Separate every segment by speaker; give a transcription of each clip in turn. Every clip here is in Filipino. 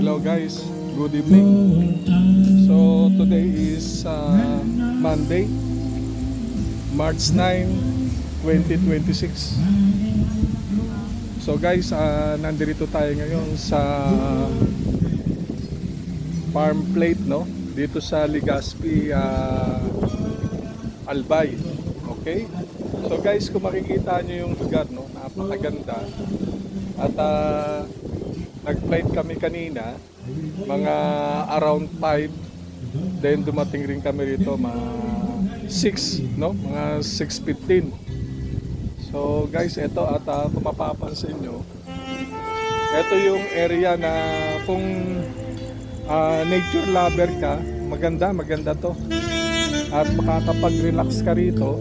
Speaker 1: Hello guys, good evening. So today is Monday, March 9, 2026. So guys, nandito tayo ngayon sa farm plate, no? Dito sa Legazpi, Albay. Okay? So guys, kung makikita nyo yung lugar, no? Napakaganda. At nag-flight kami kanina, mga around 5. Then dumating rin kami rito mga 6, no? Mga 6:15. So guys, ito at kung mapapansin nyo, ito yung area na kung nature lover ka, maganda to. At makakapag-relax ka rito.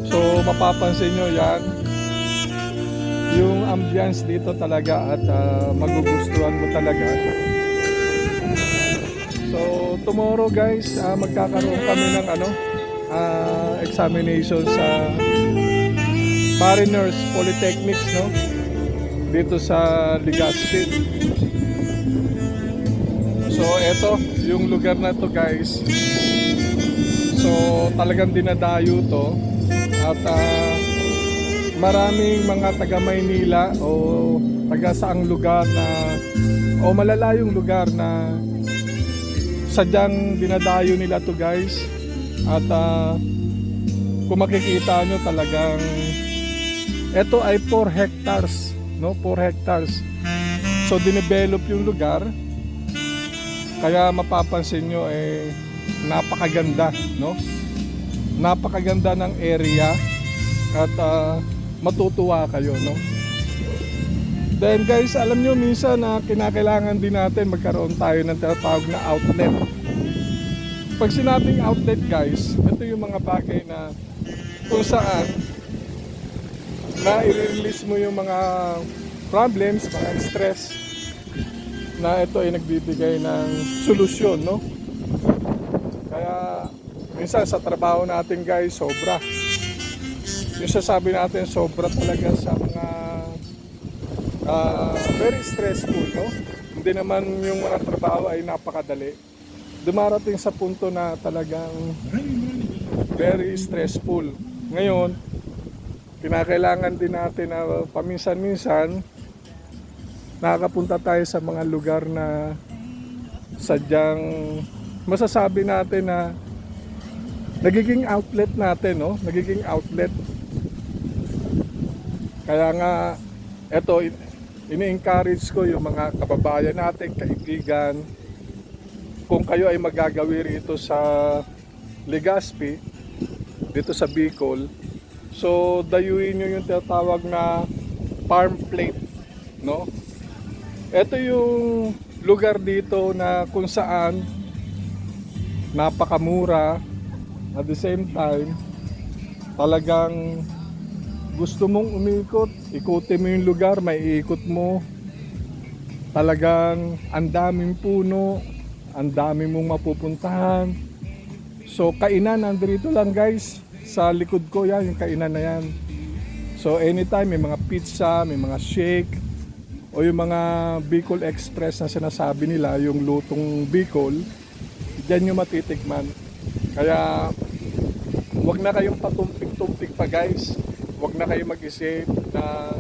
Speaker 1: So mapapansin nyo yan, yung ambience dito talaga at magugustuhan mo talaga. So tomorrow guys, magkakaroon kami ng examination sa Mariners Polytechnics, no? Dito sa Legazpi. So eto yung lugar na to guys. So talagang dinadayo to at maraming mga taga Maynila o taga saang lugar na o malalayong lugar na sadyang dinadayo nila to guys. At kung makikita nyo talagang ito ay 4 hectares, no? 4 hectares. So dinevelop yung lugar. Kaya mapapansin nyo napakaganda, no? Napakaganda ng area at matutuwa kayo, no? Then guys, alam nyo minsan na kinakailangan din natin magkaroon tayo ng tinatawag na outlet. Pag sinabing outlet guys, ito yung mga bagay na kung saan na i-release mo yung mga problems, mga stress, na ito ay nagbibigay ng solusyon, no? Kaya minsan sa trabaho natin guys, sobra. Yung sasabi natin sobra talaga sa mga very stressful, no? Hindi naman yung mga trabaho ay napakadali. Dumarating sa punto na talagang very stressful. Ngayon, kinakailangan din natin na paminsan-minsan nakakapunta tayo sa mga lugar na sadyang masasabi natin na nagiging outlet natin, no? Nagiging outlet. Kaya nga eto, ini-encourage ko yung mga kababayan natin, kaibigan, kung kayo ay magagawi rito sa Legazpi, dito sa Bicol, so dayuin nyo yung tinatawag na farm plate, no? Ito yung lugar dito na kung saan napakamura, at the same time talagang gusto mong umikot, ikutin mo yung lugar, may iikot mo. Talagang ang daming puno, ang dami mong mapupuntahan. So kainan, nandito lang guys, sa likod ko yan, yung kainan na yan. So anytime may mga pizza, may mga shake, o yung mga Bicol Express na sinasabi nila, yung lutong Bicol, dyan yung matitikman. Kaya wag na kayong patumpik-tumpik pa guys. Wag na kayong mag-isip na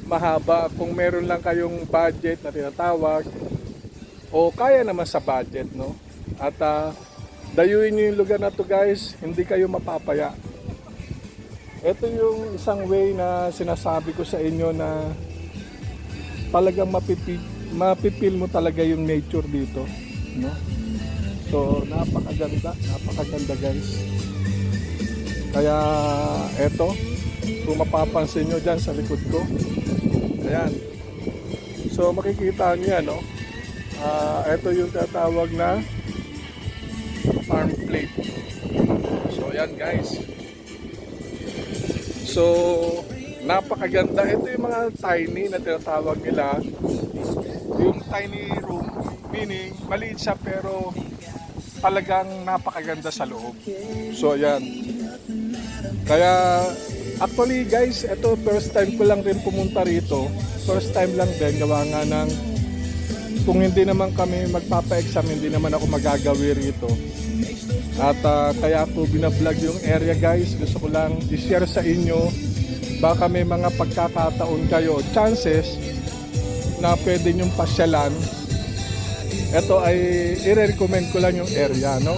Speaker 1: mahaba. Kung meron lang kayong budget na tinatawag, o kaya naman sa budget, no? At dayuin nyo yung lugar na to guys, hindi kayo mapapaya. Ito yung isang way na sinasabi ko sa inyo na talagang mapipil mo talaga yung nature dito, no? So napakaganda guys. Kaya eto, kung mapapansin nyo dyan sa likod ko, ayan, so makikita nyo yan, no? Ito yung tatawag na farm plate. So ayan guys, so napakaganda. Ito yung mga tiny na tinatawag nila, yung tiny room, meaning maliit siya pero talagang napakaganda sa loob. So ayan, kaya actually guys, ito first time ko lang rin pumunta rito. First time lang din, gawa nga ng kung hindi naman kami magpapa-exam, hindi naman ako magagawi rito. At kaya ako binablog yung area guys. Gusto ko lang i-share sa inyo. Baka may mga pagkakataon kayo, chances na pwede nyong pasyalan. Ito ay i-recommend ko lang yung area, no?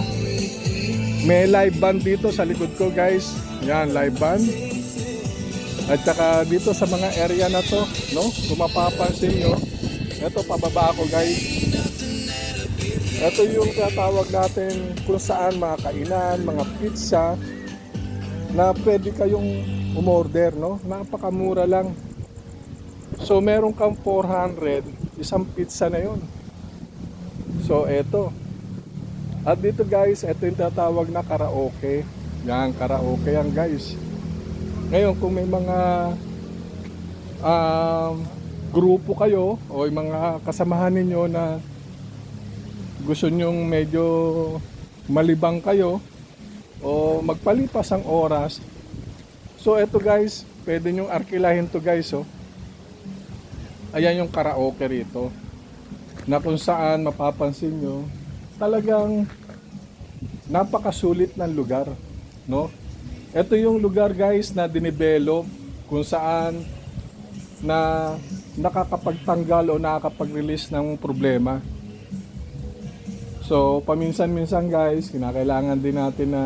Speaker 1: May live band dito sa likod ko guys. Yan, live band. At saka dito sa mga area na to, no? Kung mapapansin nyo, ito pababa ako guys. Ito yung tatawag natin kung saan mga kainan, mga pizza na pwede kayong umorder, no? Napakamura lang. So meron kang 400, isang pizza na yun. So eto. At dito guys, ito yung tatawag na karaoke. Yan, karaoke yan guys. Ngayon kung may mga grupo kayo o yung mga kasamahan ninyo na gusto nyong medyo malibang kayo o magpalipas ang oras, so eto guys, pwede nyong arkilahin to guys, oh. Ayan yung karaoke rito na kung saan mapapansin nyo talagang napakasulit ng lugar, no? Ito yung lugar guys na dinevelop kung saan na nakakapagtanggal o nakakapag-release ng problema. So paminsan-minsan guys, kinakailangan din natin na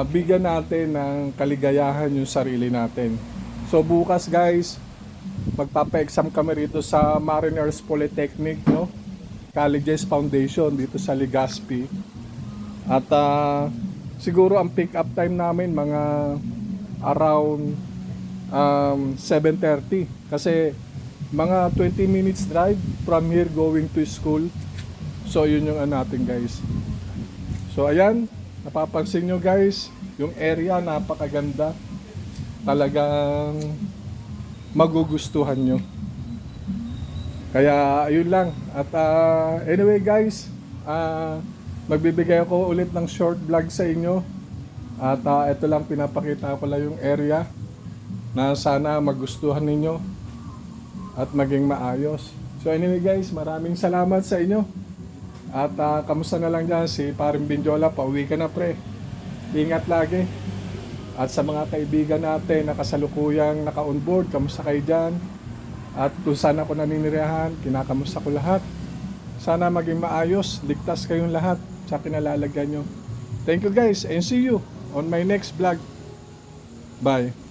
Speaker 1: bigyan natin ng kaligayahan yung sarili natin. So bukas guys, magpapa-exam kami rito sa Mariners Polytechnic, no? Colleges Foundation dito sa Legazpi. At siguro ang pick up time namin mga around 7:30 kasi mga 20 minutes drive from here going to school. So yun yung natin guys. So ayan, napapansin nyo guys, yung area napakaganda. Talagang magugustuhan nyo. Kaya ayun lang. At anyway guys, magbibigay ako ulit ng short vlog sa inyo. At ito lang, pinapakita ko lang yung area na sana magustuhan ninyo at maging maayos. So anyway guys, maraming salamat sa inyo. At kamusta na lang dyan si Paring Benjola, pauwi ka na pre. Ingat lagi. At sa mga kaibigan natin na kasalukuyang naka-onboard, kamusta kayo dyan? At kung saan ako naninirahan, kinakamusta ko lahat. Sana maging maayos, ligtas kayong lahat sa kinalalagyan nyo. Thank you guys and see you on my next vlog. Bye.